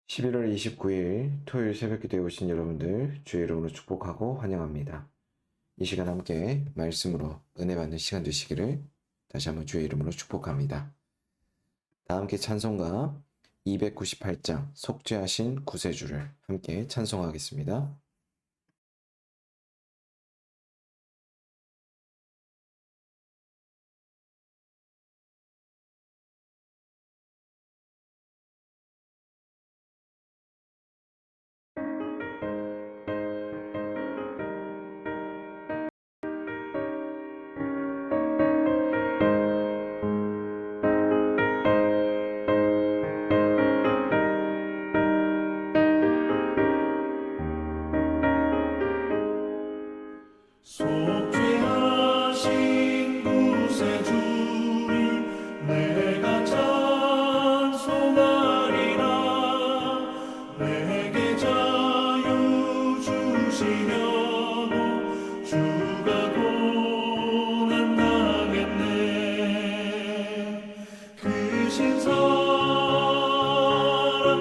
11월 29일 토요일 새벽기도에 오신 여러분들 주의 이름으로 축복하고 환영합니다. 이 시간 함께 말씀으로 은혜 받는 시간 되시기를 다시 한번 주의 이름으로 축복합니다. 다 함께 찬송가 298장 속죄하신 구세주를 함께 찬송하겠습니다. 속죄하신 구세주를 내가 찬송하리라. 내게 자유 주시려고 주가 고난당했네. 그 신사람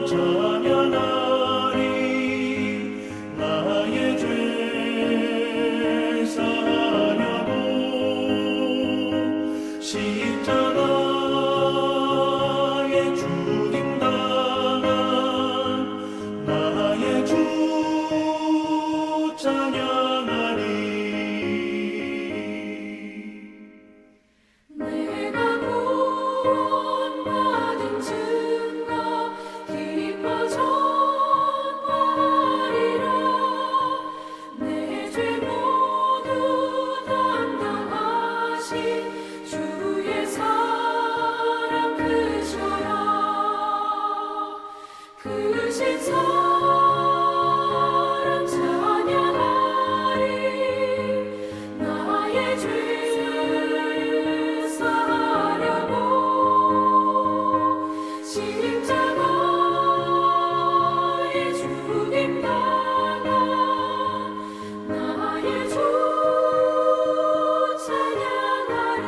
찬양하리. 나의 죄 사하려고 십자가에 죽임당한 나의 주 찬양하리. 내가 구원받은 증거 기뻐 전파하리라. 내 죄 모두 담당하신 주의 사랑 크셔요. 크신 사랑 찬양하리. 나의 죄 사하려고 십자가에 죽임당한 나의 주 찬양하리.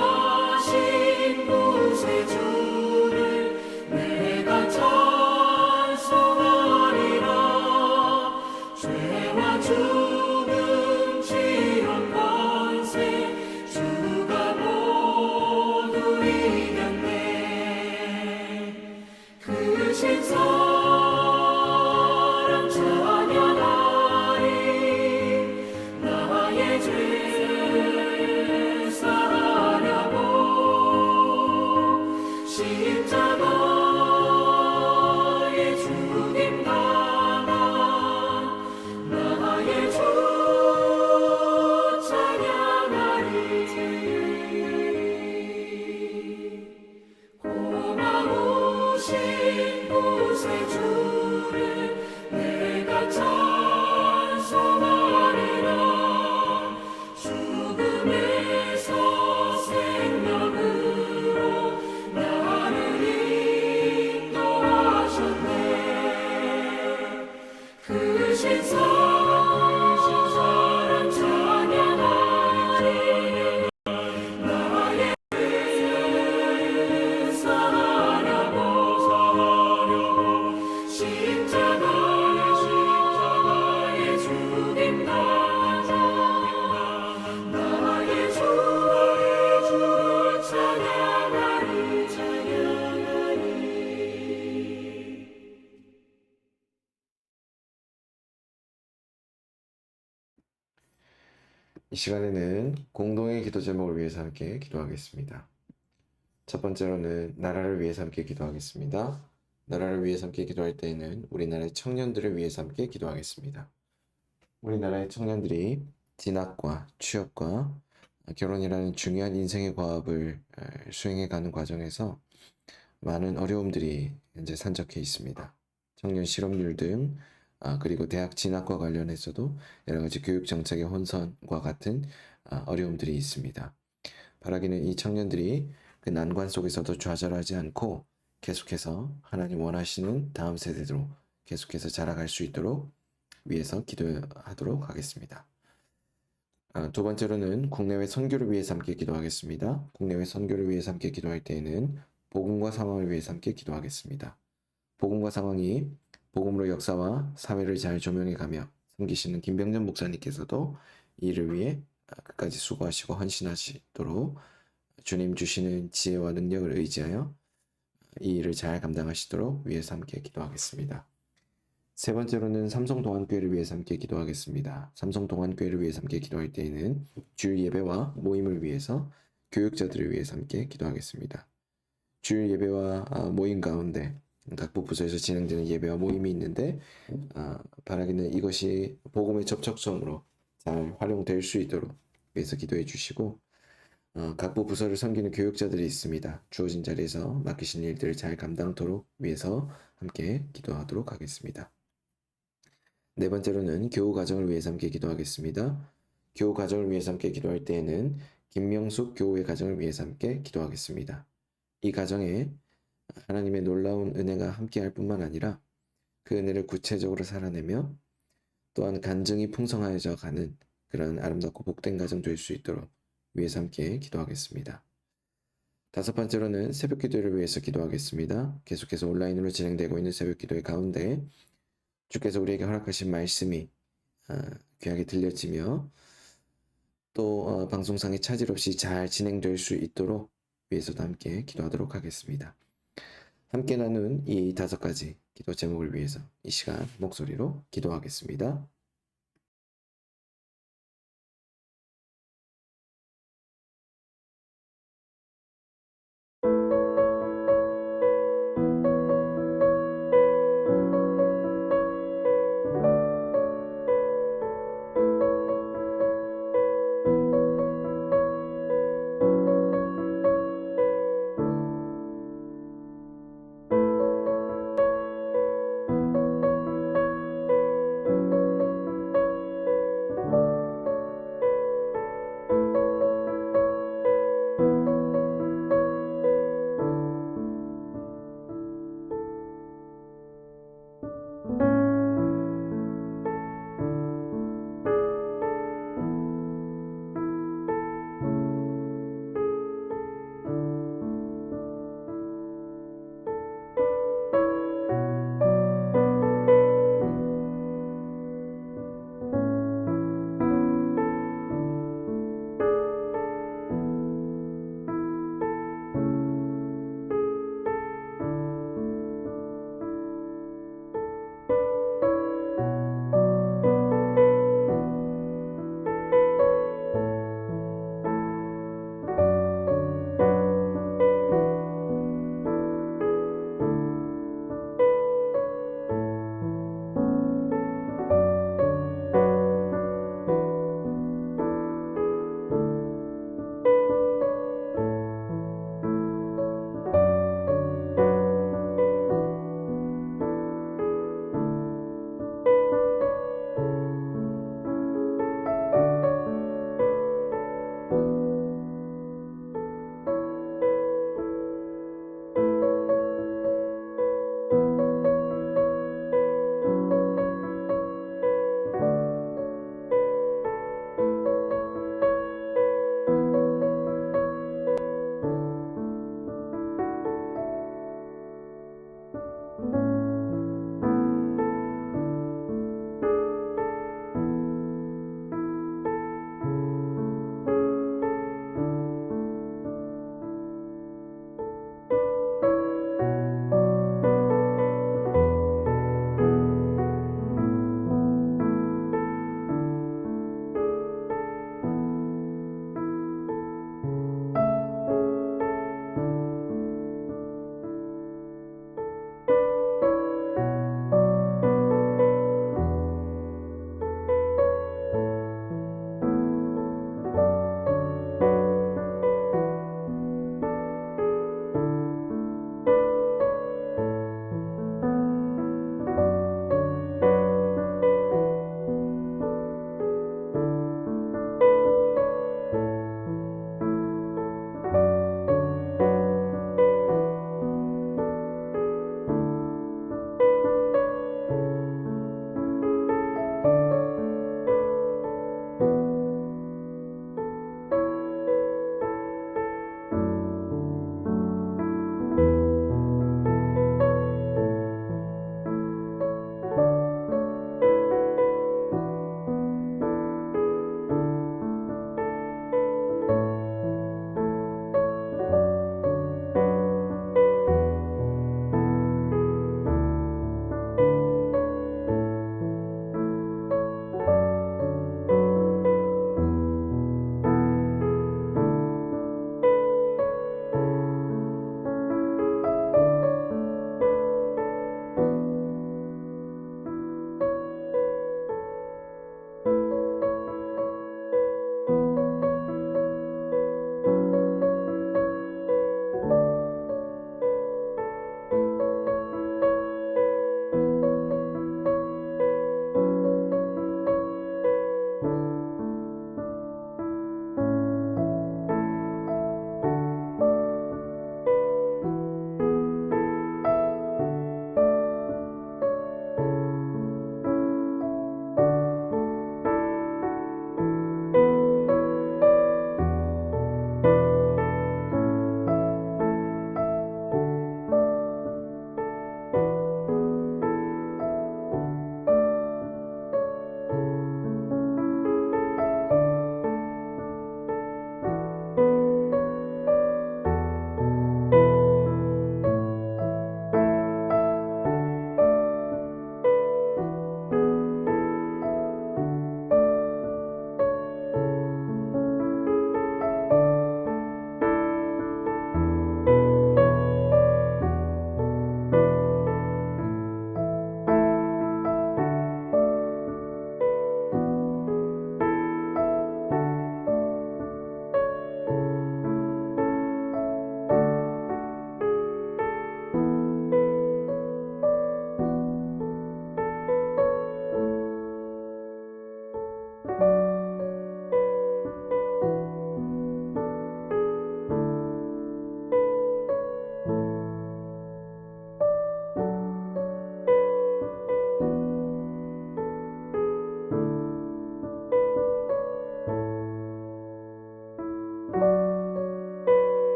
승리하신 구세주를 내가 찬송하리라. 죄와 죽음 지옥 권세 주가 모두 이겼네. 크신 사랑 찬양하리. 나의 죄 사하려고 십자가에 죽임당한 나의 주 찬양하리. 고마우신 구세주를 내가 찬송하리라. 죽음에서 생명으로 나를 인도하셨네. 크신 사랑 찬양하리. 나의 죄 사하려고 십자가에 죽임당한 나의 주를 찬양하리. 이 시간에는 공동의 기도 제목을 위해서 함께 기도하겠습니다. 첫 번째로는 나라를 위해서 함께 기도하겠습니다. 나라를 위해서 함께 기도할 때에는 우리나라의 청년들을 위해서 함께 기도하겠습니다. 우리나라의 청년들이 진학과 취업과 결혼이라는 중요한 인생의 과업을 수행해가는 과정에서 많은 어려움들이 현재 산적해 있습니다. 청년 실업률 등 그리고 대학 진학과 관련해서도 여러 가지 교육 정책의 혼선과 같은 어려움들이 있습니다. 바라기는 이 청년들이 그 난관 속에서도 좌절하지 않고 계속해서 하나님 원하시는 다음 세대로 계속해서 자라갈 수 있도록 위해서 기도하도록 하겠습니다. 두 번째로는 국내외 선교를 위해서 함께 기도하겠습니다. 국내외 선교를 위해서 함께 기도할 때에는 복음과 상황을 위해서 함께 기도하겠습니다. 복음과 상황이 복음으로 역사와 사회를 잘 조명해 가며 섬기시는 김병전 목사님께서도 이 일을 위해 끝까지 수고하시고 헌신하시도록 주님 주시는 지혜와 능력을 의지하여 이 일을 잘 감당하시도록 위해서 함께 기도하겠습니다. 세 번째로는 삼성동안교회를 위해서 함께 기도하겠습니다. 삼성동안교회를 위해서 함께 기도할 때에는 주일 예배와 모임을 위해서 교육자들을 위해서 함께 기도하겠습니다. 주일 예배와 모임 가운데 각부 부서에서 진행되는 예배와 모임이 있는데 바라기는 이것이 복음의 접촉점으로 잘 활용될 수 있도록 위해서 기도해 주시고 각부 부서를 섬기는 교육자들이 있습니다. 주어진 자리에서 맡기신 일들을 잘 감당토록 위해서 함께 기도하도록 하겠습니다. 네 번째로는 교우 가정을 위해서 함께 기도하겠습니다. 교우 가정을 위해서 함께 기도할 때에는 김명숙 교우의 가정을 위해서 함께 기도하겠습니다. 이 가정에 하나님의 놀라운 은혜가 함께할 뿐만 아니라 그 은혜를 구체적으로 살아내며 또한 간증이 풍성하여져 가는 그런 아름답고 복된 가정 될 수 있도록 위해서 함께 기도하겠습니다. 다섯 번째로는 새벽기도를 위해서 기도하겠습니다. 계속해서 온라인으로 진행되고 있는 새벽기도의 가운데 주께서 우리에게 허락하신 말씀이 귀하게 들려지며 또 방송상의 차질 없이 잘 진행될 수 있도록 위해서도 함께 기도하도록 하겠습니다. 함께 나눈 이 5가지 기도 제목을 위해서 이 시간 목소리로 기도하겠습니다.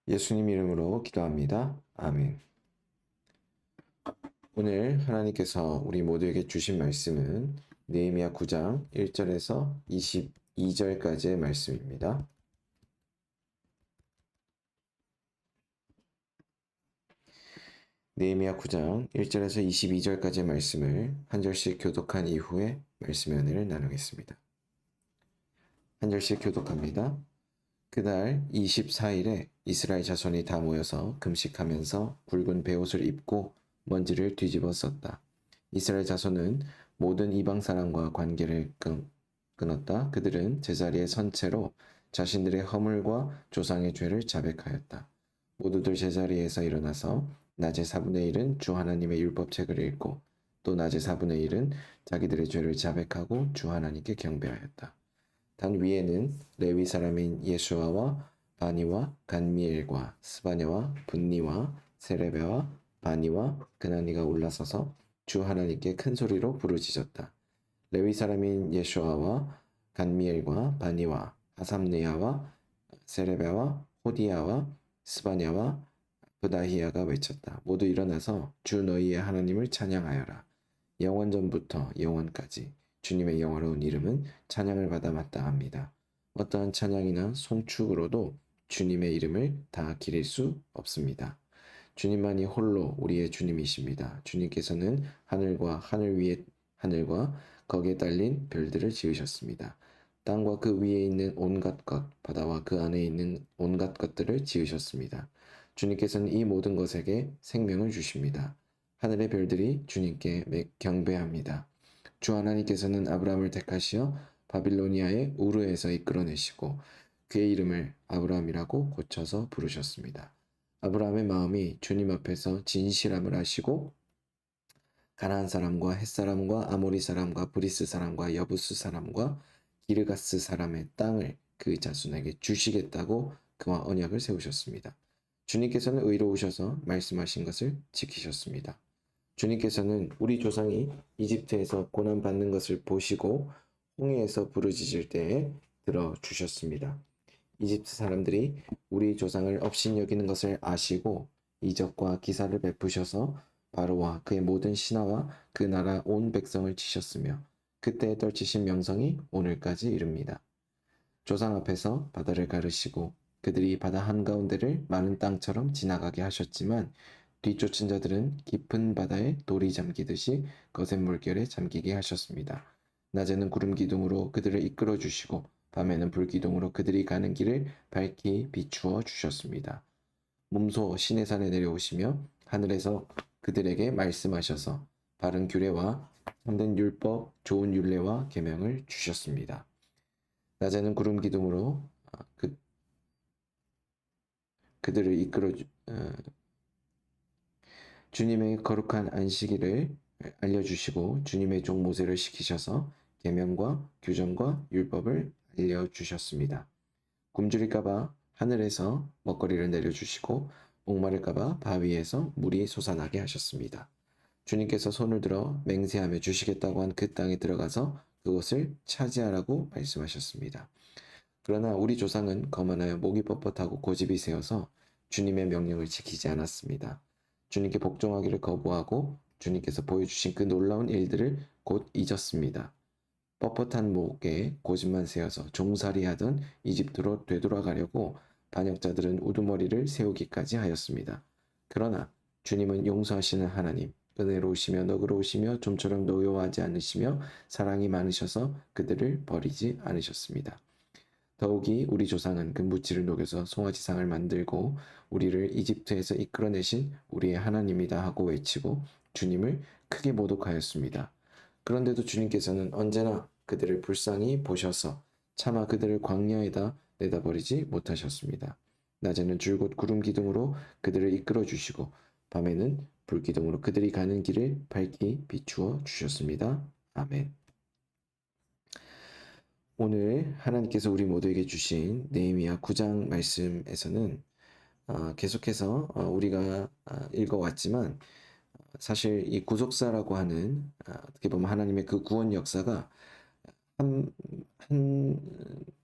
예수님 이름으로 기도합니다. 아멘. 오늘 하나님께서 우리 모두에게 주신 말씀은 느헤미야 9장 1절에서 22절까지의 말씀입니다. 느헤미야 9장 1절에서 22절까지의 말씀을 한 절씩 교독한 이후에 말씀의 은혜를 나누겠습니다. 한 절씩 교독합니다. 그날 24일에 이스라엘 자손이 다 모여서 금식하면서 굵은 베옷을 입고 먼지를 뒤집어 썼다. 이스라엘 자손은 모든 이방 사람과 관계를 끊었다. 그들은 제자리에 선 채로 자신들의 허물과 조상의 죄를 자백하였다. 모두들 제자리에서 일어나서 낮의 4분의 1은 주 하나님의 율법책을 읽고 또 낮의 4분의 1은 자기들의 죄를 자백하고 주 하나님께 경배하였다. 단 위에는 레위 사람인 예수아와 바니와 간미엘과 스바냐와 분니와 세레베와 바니와 그나니가 올라서서 주 하나님께 큰 소리로 부르짖었다. 레위 사람인 예수아와 간미엘과 바니와 하삼네아와 세레베와 호디야와 스바냐와 부다히야가 외쳤다. 모두 일어나서 주 너희의 하나님을 찬양하여라. 영원전부터 영원까지 주님의 영화로운 이름은 찬양을 받아 마땅합니다. 어떠한 찬양이나 송축으로도 주님의 이름을 다 기릴 수 없습니다. 주님만이 홀로 우리의 주님이십니다. 주님께서는 하늘과 하늘 위에 하늘과 거기에 달린 별들을 지으셨습니다. 땅과 그 위에 있는 온갖 것, 바다와 그 안에 있는 온갖 것들을 지으셨습니다. 주님께서는 이 모든 것에게 생명을 주십니다. 하늘의 별들이 주님께 경배합니다. 주 하나님께서는 아브라함을 택하시어 바빌로니아의 우르에서 이끌어내시고 그의 이름을 아브라함이라고 고쳐서 부르셨습니다. 아브라함의 마음이 주님 앞에서 진실함을 하시고 가나안 사람과 헷 사람과 아모리 사람과 브리스 사람과 여부스 사람과 기르가스 사람의 땅을 그 자손에게 주시겠다고 그와 언약을 세우셨습니다. 주님께서는 의로우셔서 말씀하신 것을 지키셨습니다. 주님께서는 우리 조상이 이집트에서 고난받는 것을 보시고 홍해에서 부르짖을 때에 들어주셨습니다. 이집트 사람들이 우리 조상을 업신여기는 것을 아시고 이적과 기사를 베푸셔서 바로와 그의 모든 신하와 그 나라 온 백성을 치셨으며 그때에 떨치신 명성이 오늘까지 이릅니다. 조상 앞에서 바다를 가르시고 그들이 바다 한가운데를 마른 땅처럼 지나가게 하셨지만 뒤쫓은 자들은 깊은 바다에 돌이 잠기듯이 거센 물결에 잠기게 하셨습니다. 낮에는 구름 기둥으로 그들을 이끌어 주시고 밤에는 불 기둥으로 그들이 가는 길을 밝히 비추어 주셨습니다. 몸소 시내산에 내려오시며 하늘에서 그들에게 말씀하셔서 바른 규례와 참된 율법, 좋은 율례와 계명을 주셨습니다. 낮에는 구름 기둥으로 그들을 이끌어 주님의 거룩한 안식일을 알려주시고 주님의 종 모세를 시키셔서 계명과 규정과 율법을 알려주셨습니다. 굶주릴까봐 하늘에서 먹거리를 내려주시고 목마를까봐 바위에서 물이 솟아나게 하셨습니다. 주님께서 손을 들어 맹세하며 주시겠다고 한 그 땅에 들어가서 그곳을 차지하라고 말씀하셨습니다. 그러나 우리 조상은 거만하여 목이 뻣뻣하고 고집이 세어서 주님의 명령을 지키지 않았습니다. 주님께 복종하기를 거부하고 주님께서 보여주신 그 놀라운 일들을 곧 잊었습니다. 뻣뻣한 목에 고집만 세어서 종살이하던 이집트로 되돌아가려고 반역자들은 우두머리를 세우기까지 하였습니다. 그러나 주님은 용서하시는 하나님, 은혜로우시며 너그러우시며 좀처럼 노여워하지 않으시며 사랑이 많으셔서 그들을 버리지 않으셨습니다. 더욱이 우리 조상은 금부치를 녹여서 송아지상을 만들고 우리를 이집트에서 이끌어내신 우리의 하나님이다 하고 외치고 주님을 크게 모독하였습니다. 그런데도 주님께서는 언제나 그들을 불쌍히 보셔서 차마 그들을 광야에다 내다버리지 못하셨습니다. 낮에는 줄곧 구름 기둥으로 그들을 이끌어 주시고 밤에는 불 기둥으로 그들이 가는 길을 밝히 비추어 주셨습니다. 아멘. 오늘 하나님께서 우리 모두에게 주신 느헤미야 9장 말씀에서는 계속해서 우리가 읽어왔지만 사실 이 구속사라고 하는 어떻게 보면 하나님의 그 구원 역사가 한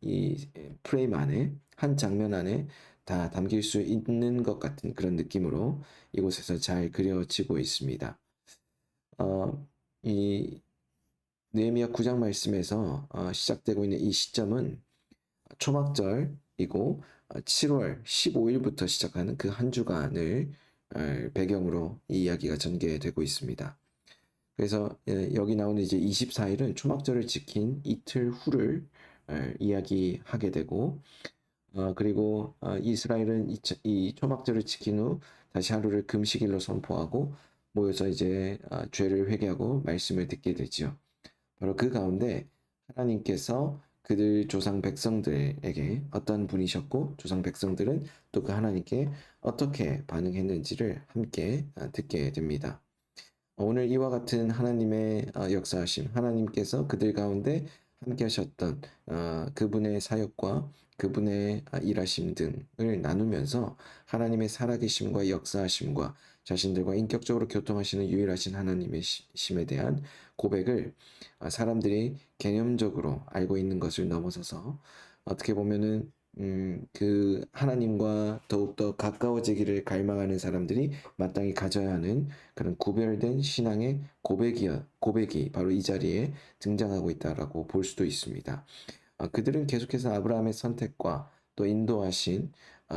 이 프레임 안에 한 장면 안에 다 담길 수 있는 것 같은 그런 느낌으로 이곳에서 잘 그려지고 있습니다. 이 느헤미야 9장 말씀에서 시작되고 있는 이 시점은 초막절이고 7월 15일부터 시작하는 그 한 주간을 배경으로 이 이야기가 전개되고 있습니다. 그래서 여기 나오는 이제 24일은 초막절을 지킨 이틀 후를 이야기하게 되고 그리고 이스라엘은 이 초막절을 지킨 후 다시 하루를 금식일로 선포하고 모여서 이제 죄를 회개하고 말씀을 듣게 되죠. 바로 그 가운데 하나님께서 그들 조상 백성들에게 어떤 분이셨고 조상 백성들은 또 그 하나님께 어떻게 반응했는지를 함께 듣게 됩니다. 오늘 이와 같은 하나님의 역사하심, 하나님께서 그들 가운데 함께 하셨던 그분의 사역과 그분의 일하심 등을 나누면서 하나님의 살아계심과 역사하심과 자신들과 인격적으로 교통하시는 유일하신 하나님의 심에 대한 고백을 사람들이 개념적으로 알고 있는 것을 넘어서서 어떻게 보면은 그 하나님과 더욱더 가까워지기를 갈망하는 사람들이 마땅히 가져야 하는 그런 구별된 신앙의 고백이 바로 이 자리에 등장하고 있다라고 볼 수도 있습니다. 그들은 계속해서 아브라함의 선택과 또 인도하신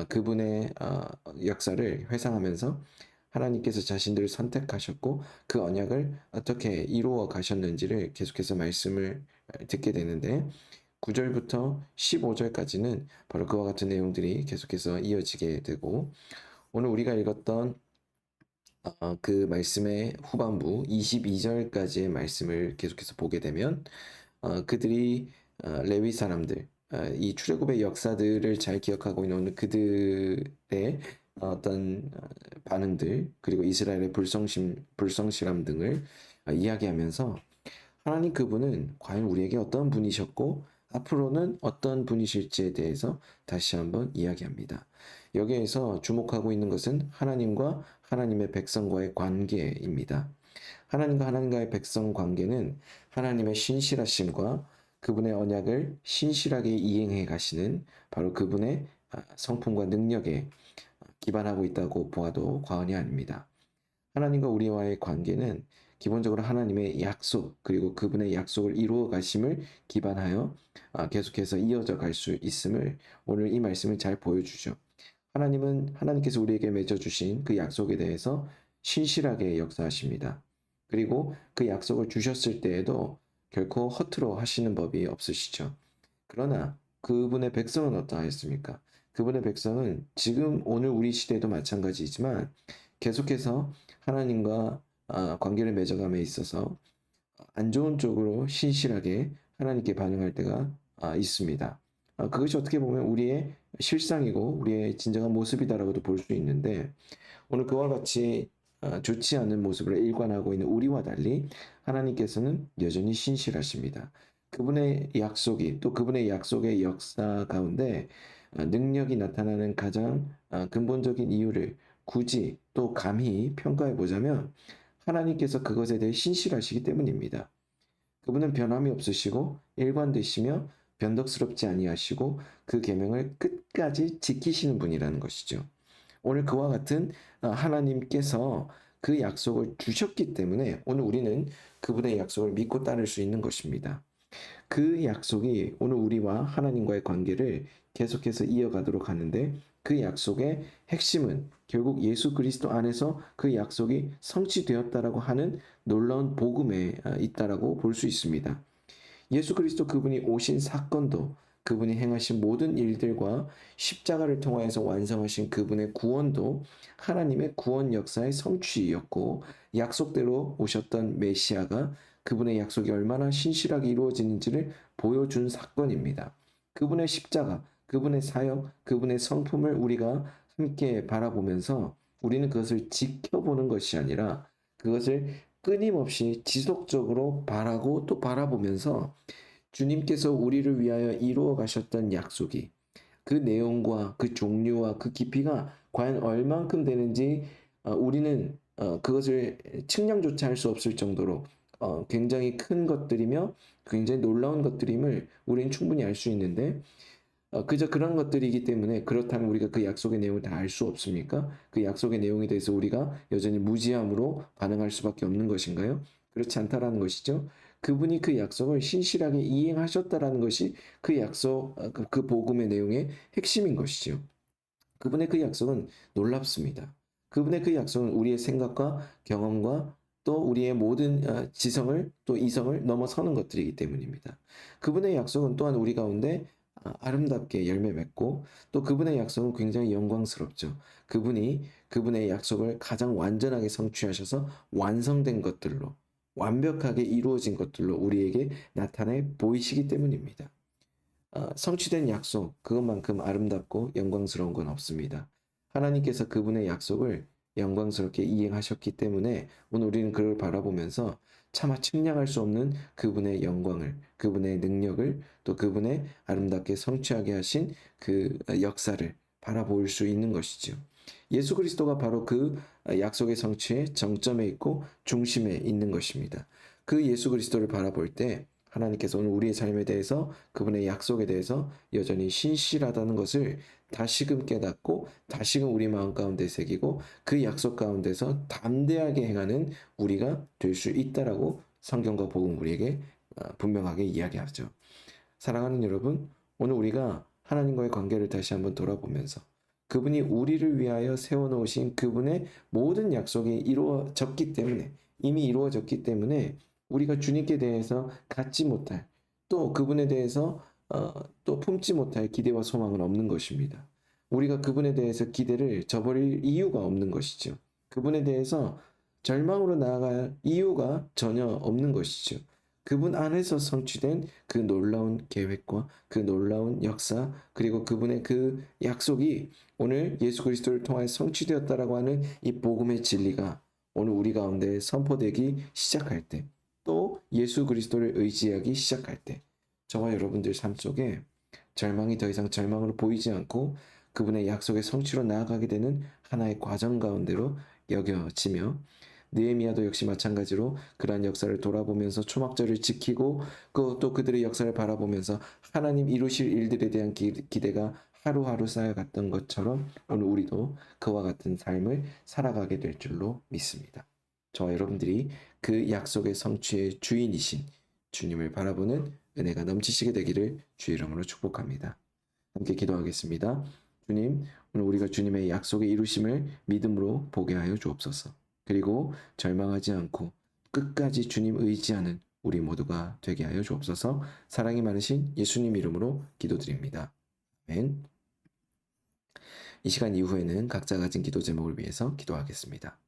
그분의 역사를 회상하면서 하나님께서 자신들을 선택하셨고 그 언약을 어떻게 이루어 가셨는지를 계속해서 말씀을 듣게 되는데 9절부터 15절까지는 바로 그와 같은 내용들이 계속해서 이어지게 되고 오늘 우리가 읽었던 그 말씀의 후반부 22절까지의 말씀을 계속해서 보게 되면 그들이 레위 사람들 이 출애굽의 역사들을 잘 기억하고 있는 그들의 어떤 반응들 그리고 이스라엘의 불성실함 등을 이야기하면서 하나님 그분은 과연 우리에게 어떤 분이셨고 앞으로는 어떤 분이실지에 대해서 다시 한번 이야기합니다. 여기에서 주목하고 있는 것은 하나님과 하나님의 백성과의 관계입니다. 하나님과 하나님과의 백성 관계는 하나님의 신실하심과 그분의 언약을 신실하게 이행해 가시는 바로 그분의 성품과 능력에 기반하고 있다고 보아도 과언이 아닙니다. 하나님과 우리와의 관계는 기본적으로 하나님의 약속 그리고 그분의 약속을 이루어 가심을 기반하여 계속해서 이어져 갈 수 있음을 오늘 이 말씀을 잘 보여주죠. 하나님께서 우리에게 맺어주신 그 약속에 대해서 신실하게 역사하십니다. 그리고 그 약속을 주셨을 때에도 결코 허투루 하시는 법이 없으시죠. 그러나 그분의 백성은 어떠하였습니까? 그분의 백성은 지금 오늘 우리 시대도 마찬가지이지만 계속해서 하나님과 관계를 맺어감에 있어서 안 좋은 쪽으로 신실하게 하나님께 반응할 때가 있습니다. 그것이 어떻게 보면 우리의 실상이고 우리의 진정한 모습이다라고도 볼 수 있는데 오늘 그와 같이 좋지 않은 모습을 일관하고 있는 우리와 달리 하나님께서는 여전히 신실하십니다. 그분의 약속이 또 그분의 약속의 역사 가운데 능력이 나타나는 가장 근본적인 이유를 굳이 또 감히 평가해 보자면 하나님께서 그것에 대해 신실하시기 때문입니다. 그분은 변함이 없으시고 일관되시며 변덕스럽지 아니하시고 그 계명을 끝까지 지키시는 분이라는 것이죠. 오늘 그와 같은 하나님께서 그 약속을 주셨기 때문에 오늘 우리는 그분의 약속을 믿고 따를 수 있는 것입니다. 그 약속이 오늘 우리와 하나님과의 관계를 계속해서 이어가도록 하는데 그 약속의 핵심은 결국 예수 그리스도 안에서 그 약속이 성취되었다라고 하는 놀라운 복음에 있다라고 볼 수 있습니다. 예수 그리스도 그분이 오신 사건도 그분이 행하신 모든 일들과 십자가를 통하여서 완성하신 그분의 구원도 하나님의 구원 역사의 성취였고 약속대로 오셨던 메시아가 그분의 약속이 얼마나 신실하게 이루어지는지를 보여준 사건입니다. 그분의 십자가, 그분의 사역, 그분의 성품을 우리가 함께 바라보면서 우리는 그것을 지켜보는 것이 아니라 그것을 끊임없이 지속적으로 바라고 또 바라보면서 주님께서 우리를 위하여 이루어 가셨던 약속이 그 내용과 그 종류와 그 깊이가 과연 얼만큼 되는지 우리는 그것을 측량조차 할 수 없을 정도로 굉장히 큰 것들이며 굉장히 놀라운 것들임을 우리는 충분히 알 수 있는데 그저 그런 것들이기 때문에 그렇다면 우리가 그 약속의 내용을 다 알 수 없습니까? 그 약속의 내용에 대해서 우리가 여전히 무지함으로 반응할 수밖에 없는 것인가요? 그렇지 않다라는 것이죠. 그분이 그 약속을 신실하게 이행하셨다라는 것이 그 약속, 그 복음의 내용의 핵심인 것이죠. 그분의 그 약속은 놀랍습니다. 그분의 그 약속은 우리의 생각과 경험과 또 우리의 모든 지성을 또 이성을 넘어서는 것들이기 때문입니다. 그분의 약속은 또한 우리 가운데 아름답게 열매 맺고 또 그분의 약속은 굉장히 영광스럽죠. 그분이 그분의 약속을 가장 완전하게 성취하셔서 완성된 것들로 완벽하게 이루어진 것들로 우리에게 나타내 보이시기 때문입니다. 성취된 약속, 그것만큼 아름답고 영광스러운 건 없습니다. 하나님께서 그분의 약속을 영광스럽게 이행하셨기 때문에 오늘 우리는 그를 바라보면서 차마 측량할 수 없는 그분의 영광을, 그분의 능력을, 또 그분의 아름답게 성취하게 하신 그 역사를 바라볼 수 있는 것이죠. 예수 그리스도가 바로 그 약속의 성취의 정점에 있고 중심에 있는 것입니다. 그 예수 그리스도를 바라볼 때 하나님께서 오늘 우리의 삶에 대해서 그분의 약속에 대해서 여전히 신실하다는 것을 다시금 깨닫고 다시금 우리 마음 가운데 새기고 그 약속 가운데서 담대하게 행하는 우리가 될 수 있다라고 성경과 복음 우리에게 분명하게 이야기하죠. 사랑하는 여러분, 오늘 우리가 하나님과의 관계를 다시 한번 돌아보면서 그분이 우리를 위하여 세워놓으신 그분의 모든 약속이 이루어졌기 때문에 이미 이루어졌기 때문에 우리가 주님께 대해서 갖지 못할 또 그분에 대해서 또 품지 못할 기대와 소망은 없는 것입니다. 우리가 그분에 대해서 기대를 저버릴 이유가 없는 것이죠. 그분에 대해서 절망으로 나아갈 이유가 전혀 없는 것이죠. 그분 안에서 성취된 그 놀라운 계획과 그 놀라운 역사 그리고 그분의 그 약속이 오늘 예수 그리스도를 통해 성취되었다라고 하는 이 복음의 진리가 오늘 우리 가운데 선포되기 시작할 때 또 예수 그리스도를 의지하기 시작할 때 저와 여러분들 삶 속에 절망이 더 이상 절망으로 보이지 않고 그분의 약속의 성취로 나아가게 되는 하나의 과정 가운데로 여겨지며 느헤미야도 역시 마찬가지로 그러한 역사를 돌아보면서 초막절을 지키고 또 그들의 역사를 바라보면서 하나님 이루실 일들에 대한 기대가 하루하루 쌓여갔던 것처럼 오늘 우리도 그와 같은 삶을 살아가게 될 줄로 믿습니다. 저와 여러분들이 그 약속의 성취의 주인이신 주님을 바라보는 은혜가 넘치시게 되기를 주의 이름으로 축복합니다. 함께 기도하겠습니다. 주님, 오늘 우리가 주님의 약속의 이루심을 믿음으로 보게 하여 주옵소서. 그리고 절망하지 않고 끝까지 주님 의지하는 우리 모두가 되게 하여 주옵소서. 사랑이 많으신 예수님 이름으로 기도드립니다. 아멘. 이 시간 이후에는 각자 가진 기도 제목을 위해서 기도하겠습니다.